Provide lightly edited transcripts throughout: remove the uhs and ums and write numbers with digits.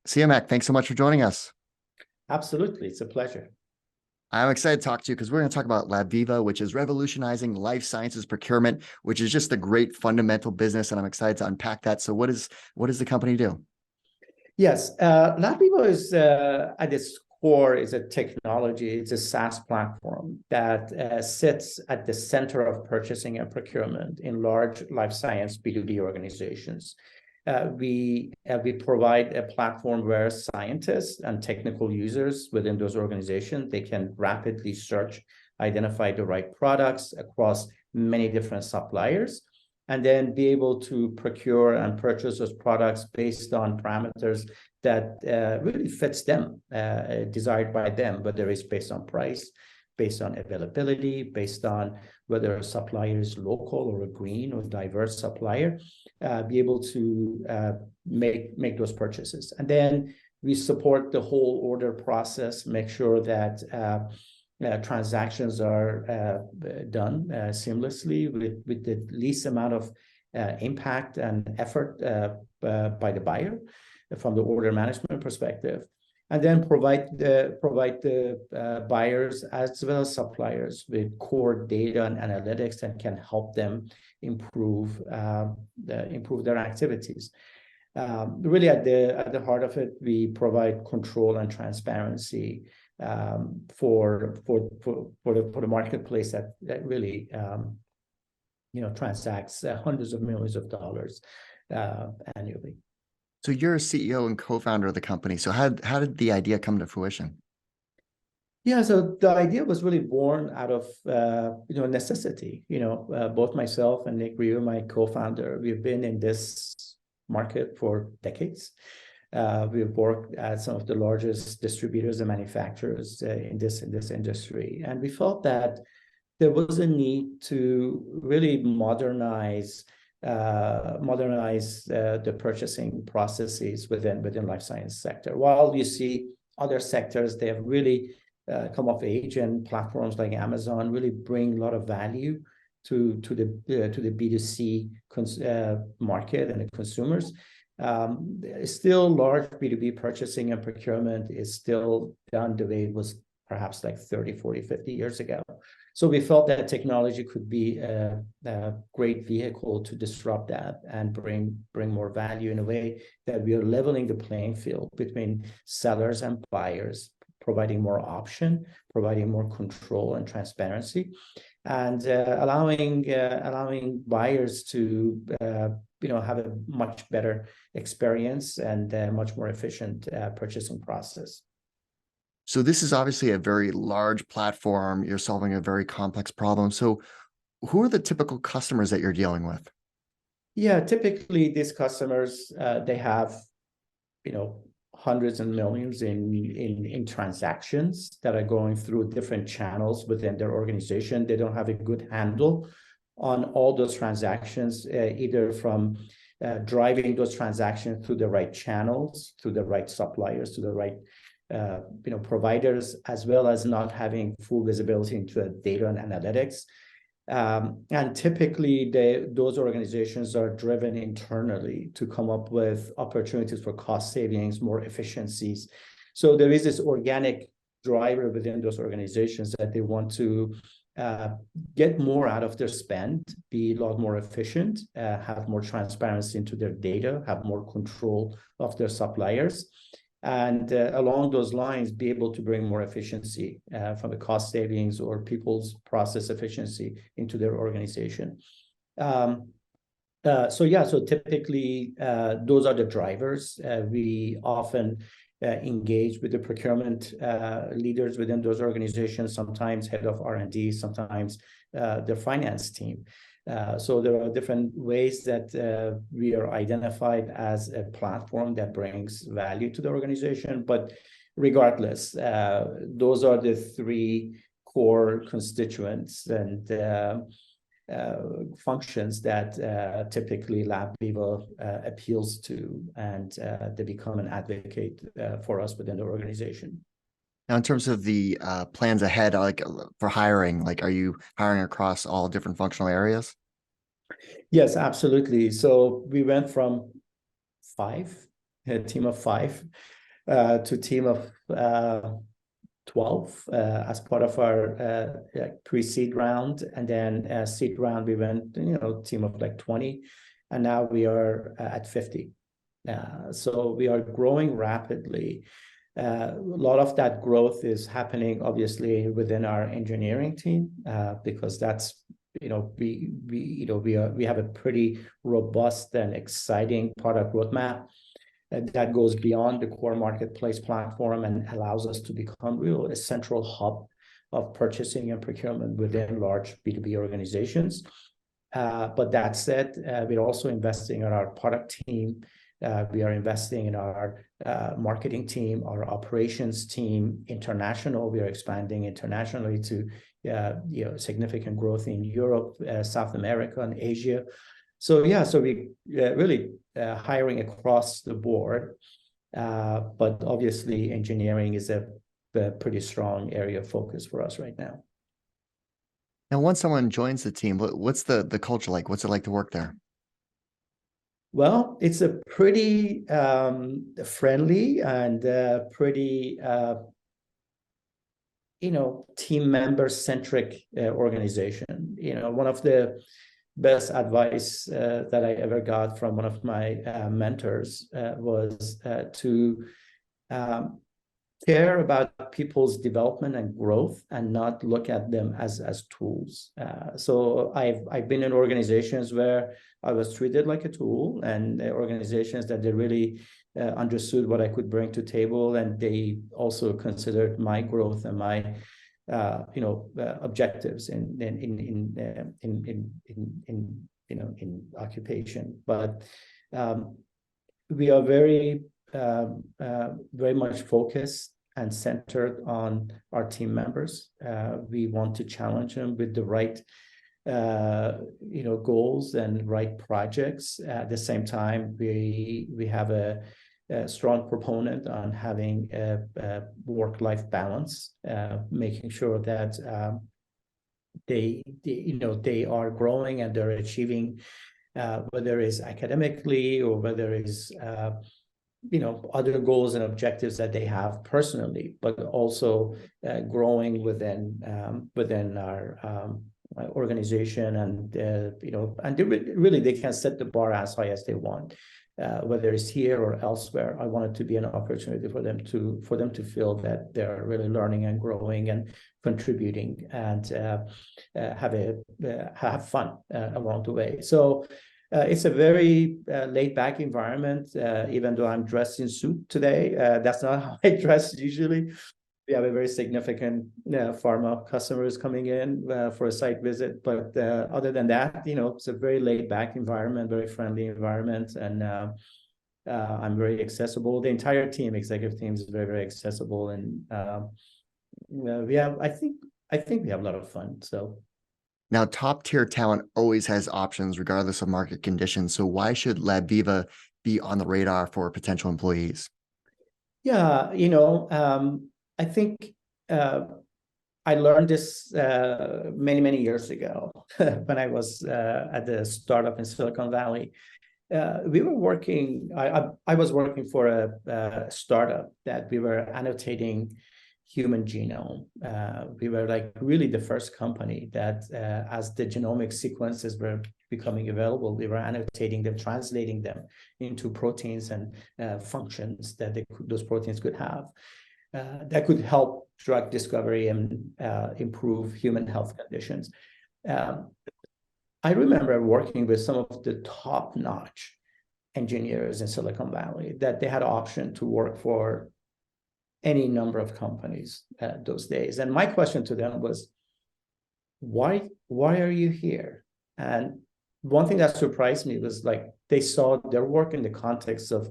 Siamak, thanks so much for joining us. Absolutely. It's a pleasure. I'm excited to talk to you because we're going to talk about Labviva, which is revolutionizing life sciences procurement, which is just a great fundamental business, and I'm excited to unpack that. So, what does the company do? Yes, Labviva is at its core is a technology. It's a SaaS platform that sits at the center of purchasing and procurement in large life science B2B organizations. We provide a platform where scientists and technical users within those organizations, they can rapidly search, identify the right products across many different suppliers, and then be able to procure and purchase those products based on parameters that really fits them, desired by them, whether it's based on price, based on availability, based on whether a supplier is local or a green or diverse supplier, be able to make those purchases. And then we support the whole order process, make sure that transactions are done seamlessly with the least amount of impact and effort by the buyer from the order management perspective, and then provide the buyers as well as suppliers with core data and analytics that can help them improve their activities. Really, at the heart of it, we provide control and transparency for the marketplace that really transacts hundreds of millions of dollars annually. So, you're a CEO and co-founder of the company. So, how did the idea come to fruition? Yeah, so the idea was really born out of necessity. Both myself and Nick Rio, my co-founder, we've been in this market for decades. We've worked at some of the largest distributors and manufacturers in this industry, and we felt that there was a need to really modernize the purchasing processes within life science sector. While you see other sectors, they have really come of age, and platforms like Amazon really bring a lot of value to the B2C market and the consumers. Still, large B2B purchasing and procurement is still done the way it was perhaps like 30, 40, 50 years ago. So we felt that technology could be a great vehicle to disrupt that and bring more value in a way that we are leveling the playing field between sellers and buyers, providing more option, providing more control and transparency, and allowing buyers to have a much better experience and a much more efficient purchasing process. So, this is obviously a very large platform. You're solving a very complex problem. So, who are the typical customers that you're dealing with? Yeah, typically these customers, they have, hundreds and millions in transactions that are going through different channels within their organization. They don't have a good handle on all those transactions, either from driving those transactions through the right channels, to the right suppliers, to the right providers, as well as not having full visibility into the data and analytics. And typically, those organizations are driven internally to come up with opportunities for cost savings, more efficiencies. So there is this organic driver within those organizations that they want to get more out of their spend, be a lot more efficient, have more transparency into their data, have more control of their suppliers, and along those lines, be able to bring more efficiency from the cost savings or people's process efficiency into their organization. So typically those are the drivers. We often engage with the procurement leaders within those organizations, sometimes head of R&D, sometimes their finance team. So there are different ways that we are identified as a platform that brings value to the organization. But regardless, those are the three core constituents and functions that typically Labviva appeals to, and they become an advocate for us within the organization. Now, in terms of the plans ahead, like for hiring, like are you hiring across all different functional areas? Yes, absolutely. So we went from 5 a team of 5 to a team of 12 as part of our pre-seed round. And then seed round, we went, team of like 20. And now we are at 50. So we are growing rapidly. A lot of that growth is happening, obviously, within our engineering team, because that's, we have a pretty robust and exciting product roadmap that goes beyond the core marketplace platform and allows us to become a central hub of purchasing and procurement within large B2B organizations. But that said, we're also investing in our product team. We are investing in our marketing team, our operations team, international. We are expanding internationally to significant growth in Europe, South America, and Asia. So we really hiring across the board. But obviously, engineering is a pretty strong area of focus for us right now. Now, once someone joins the team, what's the culture like? What's it like to work there? Well, it's a pretty friendly and pretty team member centric organization. One of the best advice that I ever got from one of my mentors was to care about people's development and growth and not look at them as tools. So I've been in organizations where I was treated like a tool, and organizations that they really understood what I could bring to table, and they also considered my growth and my objectives in occupation. But we are very much focused and centered on our team members. We want to challenge them with the right goals and right projects. At the same time, we have a strong proponent on having a work-life balance, making sure that they are growing and they're achieving, whether it's academically or whether it's other goals and objectives that they have personally, but also growing within our organization, and and they can set the bar as high as they want, whether it's here or elsewhere. I want it to be an opportunity for them to feel that they're really learning and growing and contributing, and have fun along the way. So it's a very laid-back environment, even though I'm dressed in suit today. That's not how I dress usually. We have a very significant pharma customers coming in for a site visit. But other than that, it's a very laid-back environment, very friendly environment. And I'm very accessible. The entire executive team is very, very accessible. And I think we have a lot of fun. So. Now, top tier talent always has options regardless of market conditions. So why should Labviva be on the radar for potential employees? Yeah, I think I learned this many, many years ago when I was at the startup in Silicon Valley. We were working, I was working for a startup that we were annotating human genome. We were like really the first company that as the genomic sequences were becoming available, we were annotating them, translating them into proteins and functions that those proteins could have. That could help drug discovery and improve human health conditions. I remember working with some of the top-notch engineers in Silicon Valley that they had option to work for any number of companies those days. And my question to them was, why are you here? And one thing that surprised me was like they saw their work in the context of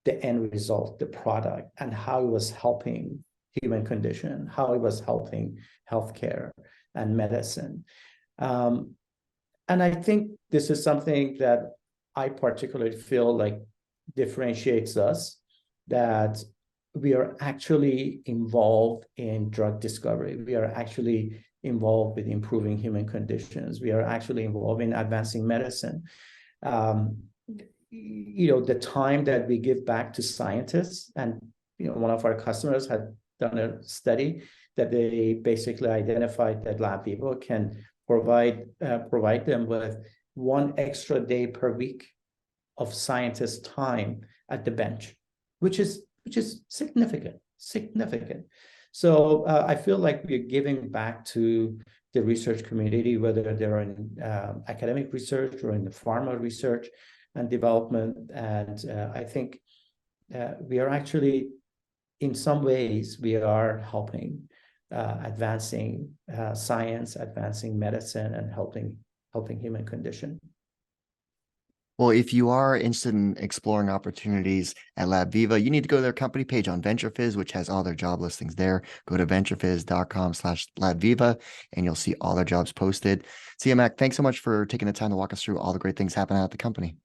the end result, the product, and how it was helping human condition, how it was helping healthcare and medicine. And I think this is something that I particularly feel like differentiates us, that we are actually involved in drug discovery. We are actually involved with improving human conditions. We are actually involved in advancing medicine. the time that we give back to scientists. And one of our customers had done a study that they basically identified that Labviva can provide them with 1 extra day per week of scientist time at the bench, which is significant. So I feel like we're giving back to the research community, whether they're in academic research or in the pharma research and development. And I think we are actually, in some ways, we are helping advancing science, advancing medicine, and helping human condition. Well, if you are interested in exploring opportunities at Labviva, you need to go to their company page on VentureFizz, which has all their job listings there. Go to venturefizz.com/Labviva, and you'll see all their jobs posted. Siamak, thanks so much for taking the time to walk us through all the great things happening at the company.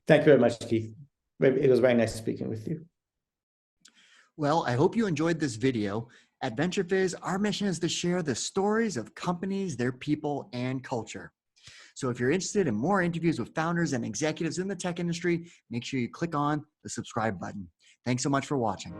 Thank you very much, Keith. It was very nice speaking with you. Well, I hope you enjoyed this video. At VentureFizz, our mission is to share the stories of companies, their people, and culture. So if you're interested in more interviews with founders and executives in the tech industry, make sure you click on the subscribe button. Thanks so much for watching.